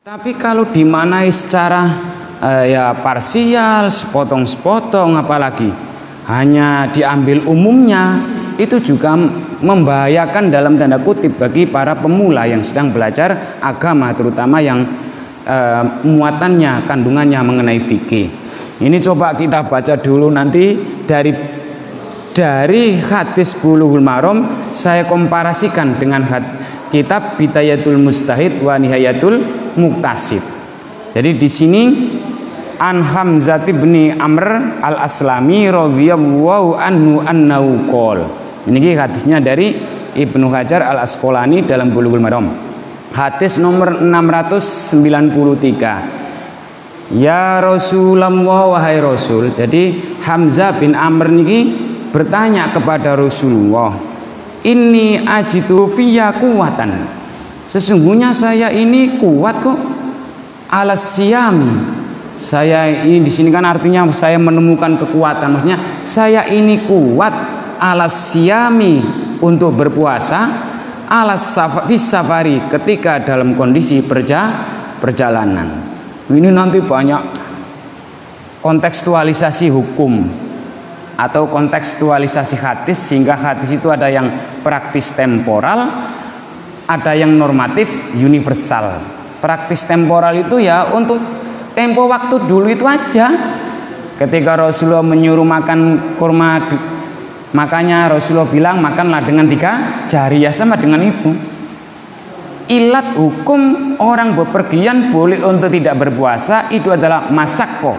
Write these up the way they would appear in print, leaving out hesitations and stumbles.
Tapi kalau dimaknai secara ya parsial, sepotong-sepotong, apalagi hanya diambil umumnya, itu juga membahayakan dalam tanda kutip bagi para pemula yang sedang belajar agama, terutama yang muatannya, kandungannya mengenai fikih. Ini coba kita baca dulu nanti dari hadis Bulughul Maram, saya komparasikan dengan kitab Bidayatul Mujtahid wa Nihayatul Muqtasid. Jadi di sini An Hamzah bin Amr Al-Aslami radhiyallahu anhu annahu qol. Ini hadisnya dari Ibnu Hajar Al-Asqalani dalam Bulughul Maram. Hadis nomor 693. Ya Rasulullah, wahai Rasul. Jadi Hamzah bin Amr niki bertanya kepada Rasulullah, "Inni ajidu fiyya kuwatan." Sesungguhnya saya ini kuat kok alas siyami. Saya ini di sini kan artinya saya menemukan kekuatan, maksudnya saya ini kuat alas siyami untuk berpuasa, alas safari ketika dalam kondisi perjalanan. Ini nanti banyak kontekstualisasi hukum atau kontekstualisasi hadis, sehingga hadis itu ada yang praktis temporal, ada yang normatif universal. Praktis temporal itu ya untuk tempo waktu dulu itu aja. Ketika Rasulullah menyuruh makan kurma, makanya Rasulullah bilang makanlah dengan 3 jari, ya sama dengan itu. Ilat hukum orang bepergian boleh untuk tidak berpuasa itu adalah masakko,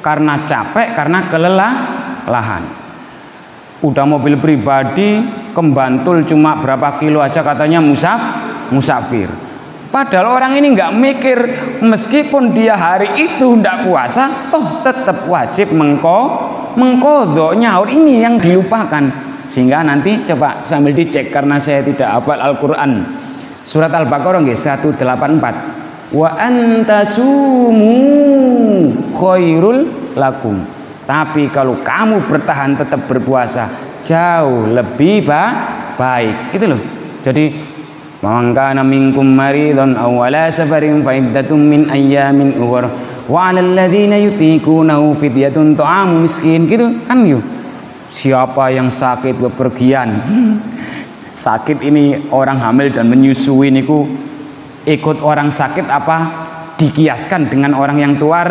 karena capek, karena kelelahan. Udah mobil pribadi ke Bantul cuma berapa kilo aja katanya musafir. Padahal orang ini nggak mikir, meskipun dia hari itu nggak puasa, toh tetap wajib mengkodok nyaur. Ini yang dilupakan, sehingga nanti coba sambil dicek karena saya tidak hafal Al-Quran. Surat Al-Baqarah 184. Wa antasumu khairul lakum. Tapi kalau kamu bertahan tetap berpuasa jauh lebih baik. Itu loh. Jadi man kana minkum maridun aw ala safarin fa iddatum min ayyamin ukhra wa 'alal ladzina yutiqunahu fidyatun ta'amu miskin, gitu kan yuk. Siapa yang sakit bepergian, sakit ini orang hamil dan menyusui niku ikut orang sakit apa dikiaskan dengan orang yang tua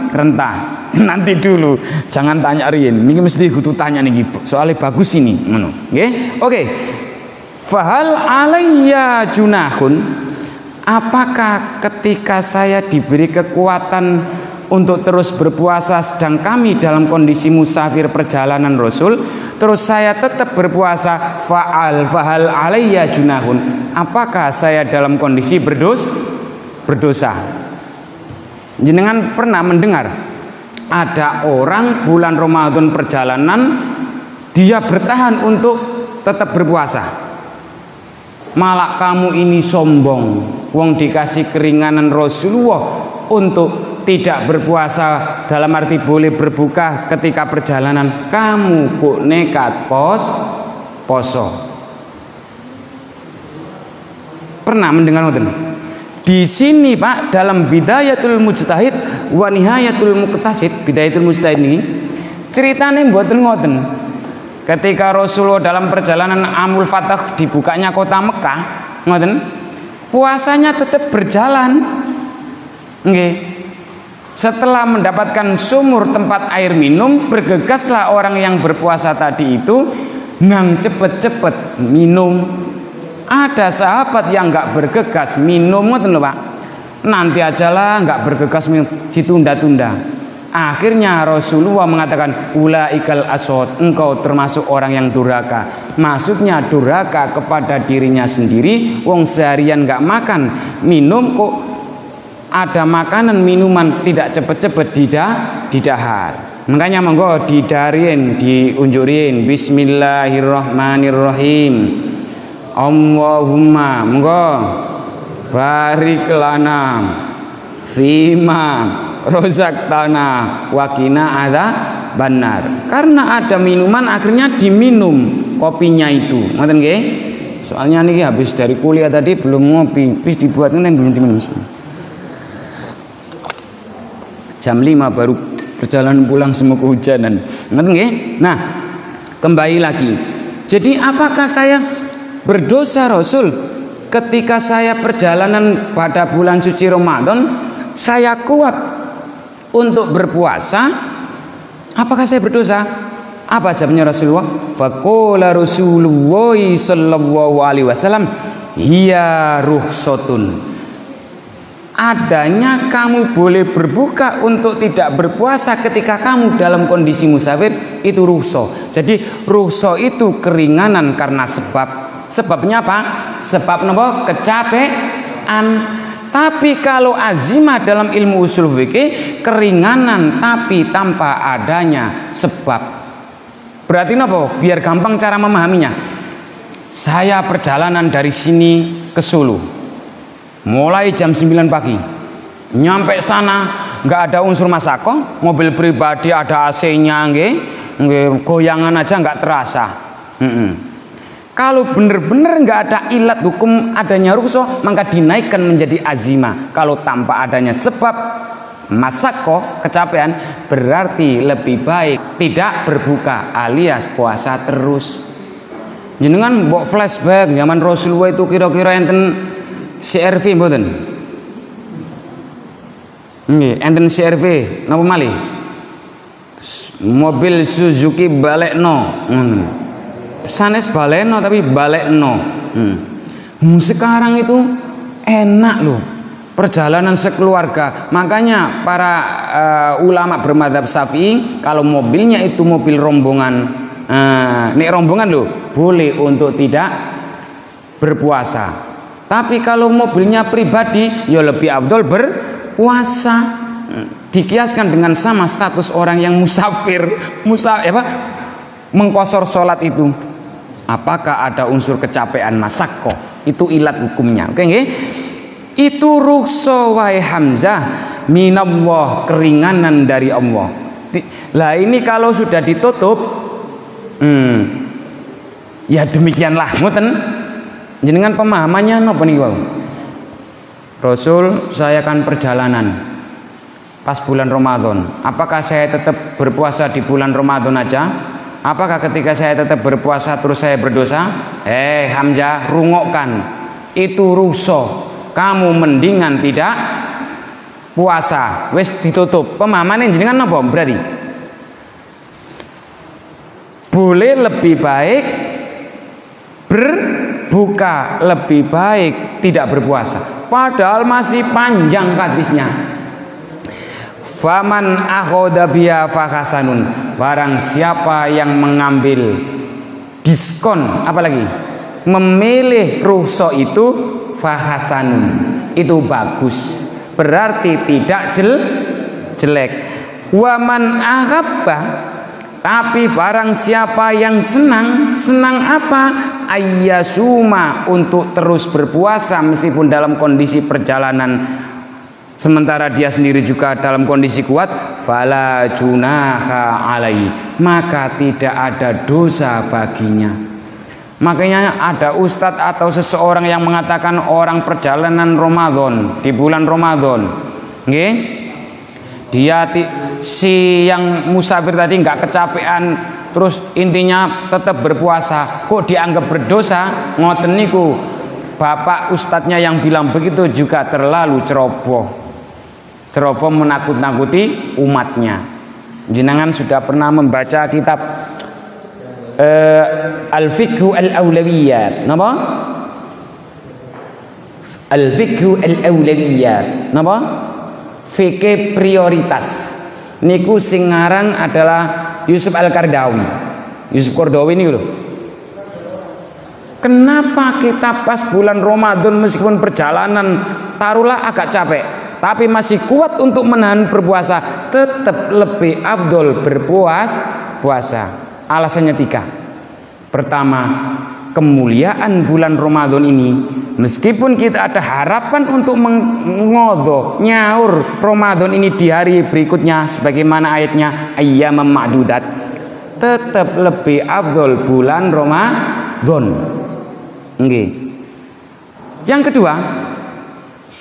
renta. Nanti dulu jangan tanya Rien, ini mesti kudu tanya nih, soalnya bagus ini ngono nggih. Oke. Fahal alayya junahun, apakah ketika saya diberi kekuatan untuk terus berpuasa sedang kami dalam kondisi musafir perjalanan Rasul, terus saya tetap berpuasa, fahal alayya junahun, apakah saya dalam kondisi berdosa? Jenengan pernah mendengar ada orang bulan Ramadan perjalanan dia bertahan untuk tetap berpuasa, malah kamu ini sombong, wong dikasih keringanan Rasulullah untuk tidak berpuasa, dalam arti boleh berbuka ketika perjalanan, kamu kok nekat poso. Pernah mendengar ngoten? Di sini Pak, dalam Bidayatul Mujtahid wa Nihayatul Muqtasid, Bidayatul Mujtahid ini ceritanya mboten ngoten. Ketika Rasulullah dalam perjalanan Amul Fatah, dibukanya kota Mekah, ngoten, puasanya tetap berjalan. Nggih. Setelah mendapatkan sumur tempat air minum, bergegaslah orang yang berpuasa tadi itu nang cepet-cepet minum. Ada sahabat yang nggak bergegas minum, ngoten lho Pak. Nanti ajalah, nggak bergegas minum, ditunda-tunda. Akhirnya Rasulullah mengatakan, ulaikal asod, engkau termasuk orang yang durhaka. Maksudnya durhaka kepada dirinya sendiri. Wong seharian nggak makan minum, kok ada makanan minuman tidak cepet-cepet didahar. Makanya monggo didarin, diunjurin Bismillahirrahmanirrahim. Allahumma monggo barik lana fima rozaktana wakina ada benar. Karena ada minuman akhirnya diminum kopinya itu, ngoten nggih. Soalnya nih habis dari kuliah tadi belum ngopi, habis dibuat ini belum diminum. jam 5 baru perjalanan pulang semua kehujanan. Ngerti nggih? Nah, kembali lagi. Jadi apakah saya berdosa Rasul ketika saya perjalanan pada bulan suci Ramadan, saya kuat untuk berpuasa? Apakah saya berdosa? Apa jawabnya Rasulullah? Faqala Rasulullah sallallahu alaihi wasallam, hiya rukhsatun. Adanya kamu boleh berbuka untuk tidak berpuasa ketika kamu dalam kondisi musafir, itu rukhsah. Jadi rukhsah itu keringanan karena sebab. Sebabnya apa? Sebab napa? Kecapean. Tapi kalau azimah dalam ilmu usul fikih, keringanan tapi tanpa adanya sebab. Berarti apa? Biar gampang cara memahaminya. Saya perjalanan dari sini ke Solo, mulai jam 9 pagi, nyampe sana nggak ada unsur masako, mobil pribadi ada AC-nya, goyangan aja nggak terasa. Kalau benar-benar nggak ada ilat hukum adanya rukhsah, maka dinaikkan menjadi azimah. Kalau tanpa adanya sebab masako, kecapean, berarti lebih baik tidak berbuka alias puasa terus. Jenengan mbok flashback zaman Rasulullah itu kira-kira enten CRV mboten? Nggih, enten CRV napa malih? Mobil Suzuki balekno. Sanes balekno tapi balekno. Sekarang itu enak loh. Perjalanan sekeluarga. Makanya para ulama bermadzhab Syafi'i, kalau mobilnya itu mobil rombongan, nek rombongan loh, boleh untuk tidak berpuasa. Tapi kalau mobilnya pribadi, ya lebih afdol berpuasa. Dikiaskan dengan sama status orang yang musafir, mengkosor sholat itu. Apakah ada unsur kecapean masakko? Itu ilat hukumnya. Oke nggih? Itu rukhsah wahai Hamzah minallah, keringanan dari Allah. Lah ini kalau sudah ditutup, ya demikianlah, ngoten. Jenengan pemahamannya napa niku? Rasul, saya akan perjalanan pas bulan Ramadan. Apakah saya tetap berpuasa di bulan Ramadan aja? Apakah ketika saya tetap berpuasa terus saya berdosa? Hamzah, rungokkan. Itu rukhsah. Kamu mendingan tidak puasa, wis ditutup. Pemahaman jenengan apa berarti? Boleh lebih baik berbuka, lebih baik tidak berpuasa. Padahal masih panjang hadisnya. Faman akhoda biya fahasanun. Barang siapa yang mengambil diskon, apalagi memilih rukhsah itu, fahasanun, itu bagus, berarti tidak jelek. Waman ahabba, tapi barang siapa yang senang apa? Ayyasuma, untuk terus berpuasa meskipun dalam kondisi perjalanan, sementara dia sendiri juga dalam kondisi kuat, fala junaha alaihi, maka tidak ada dosa baginya. Makanya ada ustadz atau seseorang yang mengatakan orang perjalanan Ramadan di bulan Ramadan, nggih, dia si yang musafir tadi nggak kecapean, terus intinya tetap berpuasa, kok dianggap berdosa? Ngoten niku, bapak ustadznya yang bilang begitu juga terlalu ceroboh menakut-nakuti umatnya. Jenengan sudah pernah membaca kitab Al-Fiqhu Al-Awlawiyat, napa? Al-Fiqhu Al-Awlawiyat, napa? Fikih prioritas. Niku sing ngarang adalah Yusuf Al-Qardawi. Yusuf Qardawi niku lho. Kenapa kita pas bulan Ramadan meskipun perjalanan taruhlah agak capek, tapi masih kuat untuk menahan berpuasa, tetap lebih afdol berpuasa. Alasannya 3. Pertama, kemuliaan bulan Ramadan ini, meskipun kita ada harapan untuk mengodho nyaur Ramadan ini di hari berikutnya sebagaimana ayatnya ayyamam ma'dudat, tetap lebih afdol bulan Ramadan. Nggih. Yang kedua,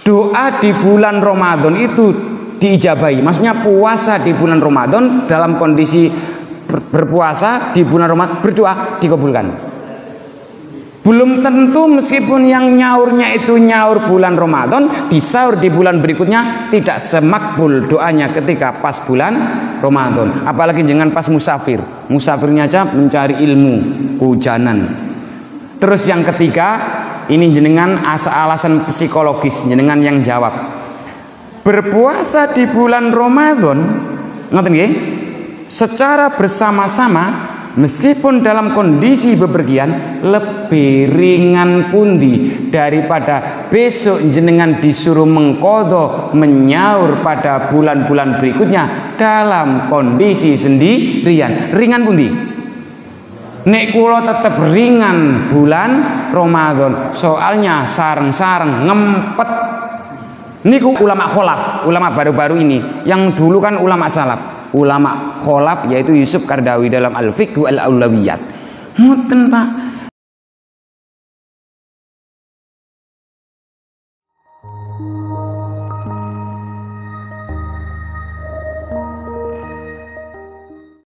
doa di bulan Ramadan itu diijabahi. Maksudnya puasa di bulan Ramadan dalam kondisi berpuasa di bulan Ramadan berdoa dikabulkan. Belum tentu meskipun yang nyaurnya itu nyaur bulan Ramadan, disaur di bulan berikutnya tidak semakbul doanya ketika pas bulan Ramadan. Apalagi jangan pas musafir. Musafirnya aja mencari ilmu, kehujanan. Terus yang ketiga, ini jenengan alasan psikologis, jenengan yang jawab. Berpuasa di bulan Ramadan, ngoten nggih? Secara bersama-sama meskipun dalam kondisi bepergian lebih ringan pundi daripada besok jenengan disuruh mengqadha menyaur pada bulan-bulan berikutnya dalam kondisi sendirian. Ringan pundi? Nek kula tetep ringan bulan Ramadan, soalnya sareng-sareng ngempet. Niku ulama kholaf, ulama baru-baru ini, yang dulu kan ulama salaf. Ulama kholaf yaitu Yusuf Qaradawi dalam Al-Fiqh Al-Aulawiyat. Ngoten Pak,